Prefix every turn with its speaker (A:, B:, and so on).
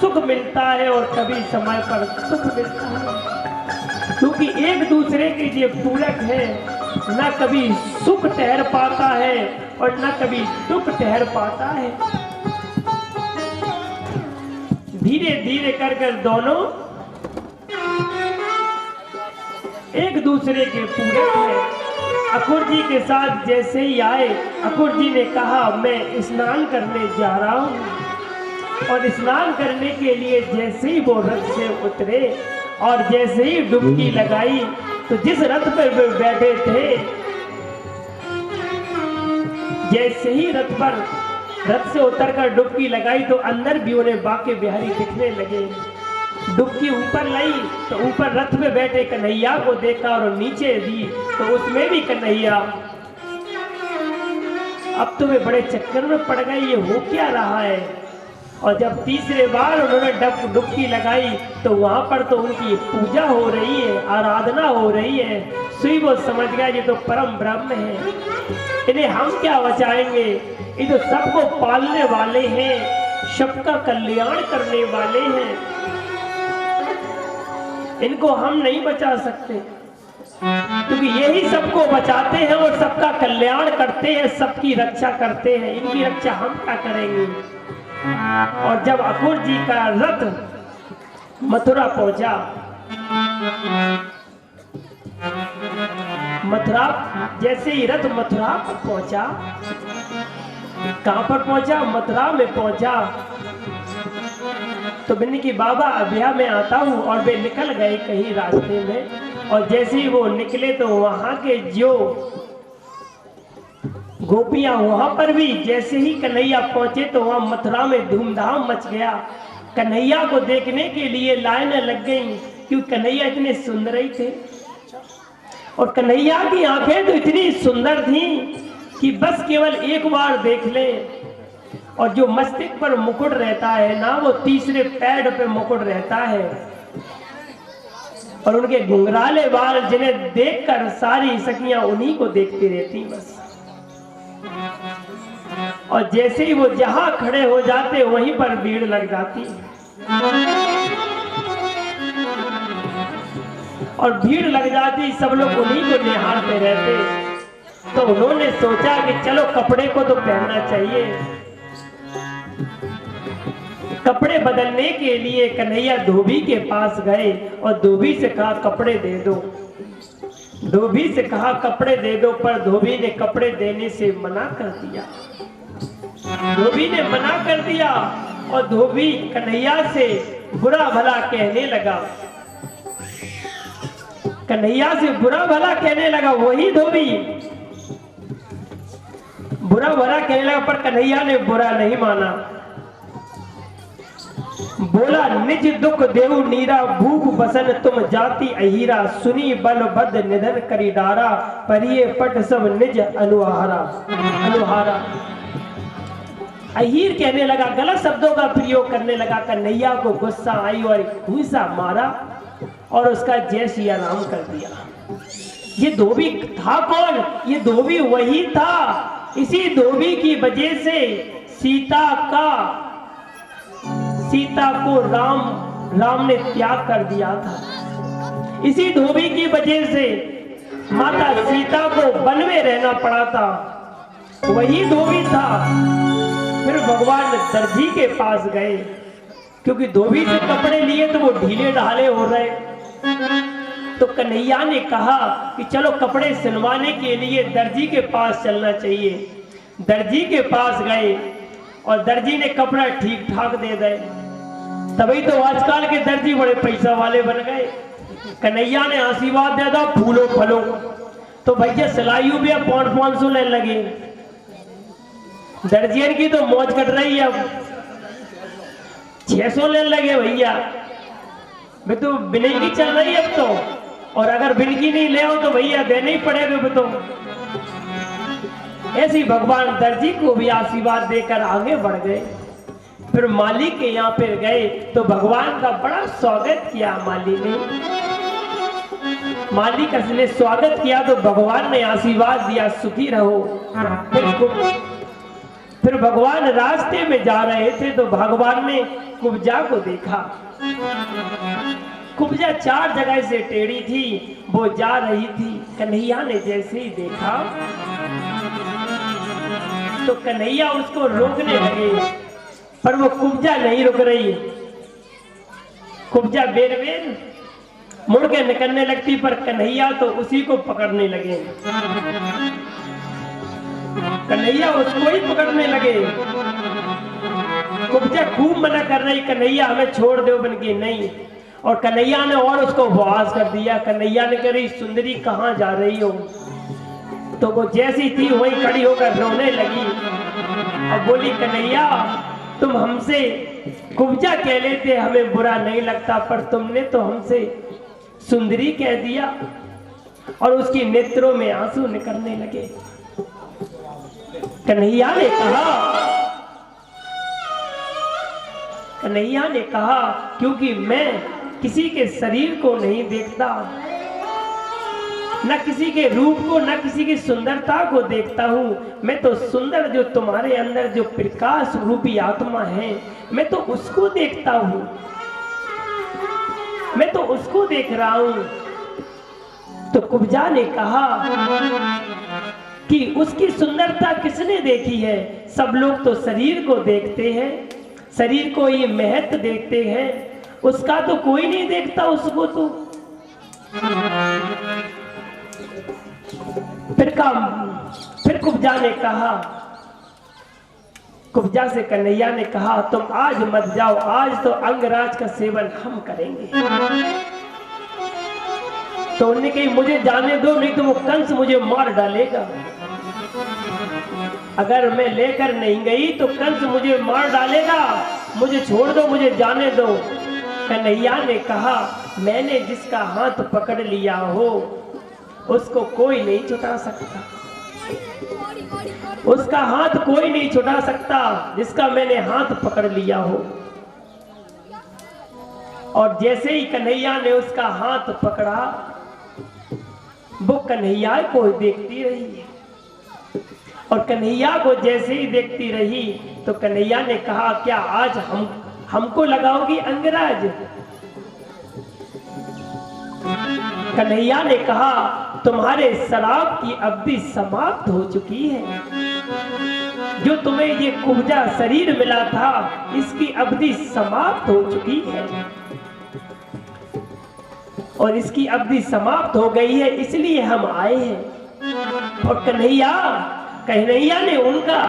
A: सुख मिलता है और कभी समय पर दुख मिलता है, क्योंकि एक दूसरे के जो पूरक है, न कभी सुख ठहर पाता है और न कभी दुख ठहर पाता है। धीरे धीरे कर कर दोनों एक दूसरे के पूरक हैं। अकुर जी के साथ जैसे ही आए, अकुर जी ने कहा मैं स्नान करने जा रहा हूँ, और स्नान करने के लिए जैसे ही वो रथ से उतरे और जैसे ही डुबकी लगाई, तो जिस रथ पर वे बैठे थे, जैसे ही रथ से उतरकर डुबकी लगाई तो अंदर भी उन्हें बाके बिहारी दिखने लगे। डुबकी ऊपर लाई तो ऊपर रथ में बैठे कन्हैया को देखा और नीचे दी तो उसमें भी कन्हैया। अब तो वे बड़े चक्कर में पड़ गए, ये हो क्या रहा है। और जब तीसरे बार उन्होंने डुबकी लगाई तो वहां पर तो उनकी पूजा हो रही है, आराधना हो रही है। सुई वो समझ गया ये तो परम ब्रह्म है, इन्हें हम क्या बचाएंगे, ये तो सबको पालने वाले हैं, सबका कल्याण करने वाले हैं, इनको हम नहीं बचा सकते, क्योंकि यही सबको बचाते हैं और सबका कल्याण करते हैं, सबकी रक्षा करते हैं, इनकी रक्षा हम क्या करेंगे। और जब अकुर जी का रथ मथुरा पहुंचा, मथुरा जैसे ही रथ मथुरा पहुंचा, कहां पर पहुंचा, मथुरा में पहुंचा, तो मैंने कि बाबा अभ्या में आता हूँ, और वे निकल गए कहीं रास्ते में। और जैसे ही वो निकले तो वहां के जो गोपियां, वहां पर भी जैसे ही कन्हैया पहुंचे तो वहां मथुरा में धूमधाम मच गया। कन्हैया को देखने के लिए लाइनें लग गई, क्योंकि कन्हैया इतने सुंदर ही थे, और कन्हैया की आंखें तो इतनी सुंदर थी कि बस केवल एक बार देख ले। और जो मस्तिष्क पर मुकुट रहता है ना, वो तीसरे पैड पे मुकुट रहता है, और उनके घुंघराले बाल जिन्हें देखकर सारी सखियां उन्हीं को देखती रहती बस। और जैसे ही वो जहां खड़े हो जाते वहीं पर भीड़ लग जाती, और भीड़ लग जाती, सब लोग उन्हीं को निहारते रहते। तो उन्होंने सोचा कि चलो कपड़े को तो पहनना चाहिए। कपड़े बदलने के लिए कन्हैया धोबी के पास गए और धोबी से कहा कपड़े दे दो, धोबी से कहा कपड़े दे दो, पर धोबी ने कपड़े देने से मना कर दिया। धोबी ने मना कर दिया और धोबी कन्हैया से बुरा भला कहने लगा, कन्हैया से बुरा भला कहने लगा। वही धोबी बुरा भला कहने लगा, पर कन्हैया ने बुरा नहीं माना। बोला निज दुख देव नीरा, भूख बसन तुम जाति अहीरा, सुनी बल बद निधन करी डारा, परिये पट सब निज अनुहारा। अहीर कहने लगा, गलत शब्दों का प्रयोग करने लगा। कन्हैया को गुस्सा आई और घूसा मारा और उसका जय सिया राम कर दिया। ये धोबी था कौन? ये धोबी वही था, इसी धोबी की वजह से सीता को राम ने त्याग कर दिया था। इसी धोबी की वजह से माता सीता को वन में रहना पड़ा था, वही धोबी था। फिर भगवान दर्जी के पास गए, क्योंकि धोबी से कपड़े लिए तो वो ढीले ढाले हो रहे। तो कन्हैया ने कहा कि चलो कपड़े सिलवाने के लिए दर्जी के पास चलना चाहिए। दर्जी के पास गए और दर्जी ने कपड़ा ठीक ठाक दे दे। तभी तो आजकल के दर्जी बड़े पैसा वाले बन गए। कन्हैया ने आशीर्वाद दे दो फूलों फलों, तो भैया सिलाइयों भी 500 लेने लगे। दर्जियन की तो मौज कट रही है, अब 600 लेने लगे भैया। मैं तो बिनेगी चल रही है अब तो, और अगर बिनकी नहीं ले तो भैया देने ही पड़ेगा। तो ऐसे भगवान दर्जी को भी आशीर्वाद देकर आगे बढ़ गए। फिर माली के यहाँ पे गए तो भगवान का बड़ा स्वागत किया माली ने। माली का ने स्वागत किया तो भगवान ने आशीर्वाद दिया, सुखी रहो। फिर भगवान रास्ते में जा रहे थे तो भगवान ने कुब्जा को देखा। कुब्जा 4 जगह से टेढ़ी थी, वो जा रही थी। कन्हैया ने जैसे ही देखा तो कन्हैया उसको रोकने लगे, पर वो कुब्जा नहीं रुक रही। कुब्जा बेर बेर मुड़ के निकलने लगती, पर कन्हैया तो उसी को पकड़ने लगे। कन्हैया उसको ही पकड़ने लगे। कुब्जा खूब मना कर रही, कन्हैया हमें छोड़ दो, बन के नहीं। और कन्हैया ने और उसको उपवास कर दिया। कन्हैया ने कह रही, सुंदरी कहाँ जा रही हो? तो वो जैसी थी वही खड़ी होकर रोने लगी। अब बोली, कन्हैया तुम हमसे कुब्जा कह लेते हमें बुरा नहीं लगता, पर तुमने तो हमसे सुंदरी कह दिया। और उसकी नेत्रों में आंसू निकलने लगे। कन्हैया ने कहा क्योंकि मैं किसी के शरीर को नहीं देखता, न किसी के रूप को, न किसी की सुंदरता को देखता हूं। मैं तो सुंदर जो तुम्हारे अंदर जो प्रकाश रूपी आत्मा है, मैं तो उसको देखता हूं, मैं तो उसको देख रहा हूं। तो कुब्जा ने कहा कि उसकी सुंदरता किसने देखी है? सब लोग तो शरीर को देखते हैं, शरीर को ये महत्व देखते हैं, उसका तो कोई नहीं देखता उसको। तो फिर कुब्जा ने कहा, कुब्जा से कन्हैया ने कहा, तुम आज मत जाओ, आज तो अंगराज का सेवन हम करेंगे। तो उन्होंने कही, मुझे जाने दो, नहीं तो वो कंस मुझे मार डालेगा। अगर मैं लेकर नहीं गई तो कंस मुझे मार डालेगा, मुझे छोड़ दो, मुझे जाने दो। कन्हैया ने कहा, मैंने जिसका हाथ पकड़ लिया हो उसको कोई नहीं छुड़ा सकता, उसका हाथ कोई नहीं छुड़ा सकता जिसका मैंने हाथ पकड़ लिया हो। और जैसे ही कन्हैया ने उसका हाथ पकड़ा, वो कन्हैया को देखती रही। और कन्हैया को जैसे ही देखती रही तो कन्हैया ने कहा, क्या आज हमको लगाओगी अंगराज? कन्हैया ने कहा, तुम्हारे शराब की अवधि समाप्त हो चुकी है। जो तुम्हें ये कुब्जा शरीर मिला था, इसकी अवधि समाप्त हो चुकी है। और इसकी अवधि समाप्त हो गई है, इसलिए हम आए हैं। और कन्हैया ने उनका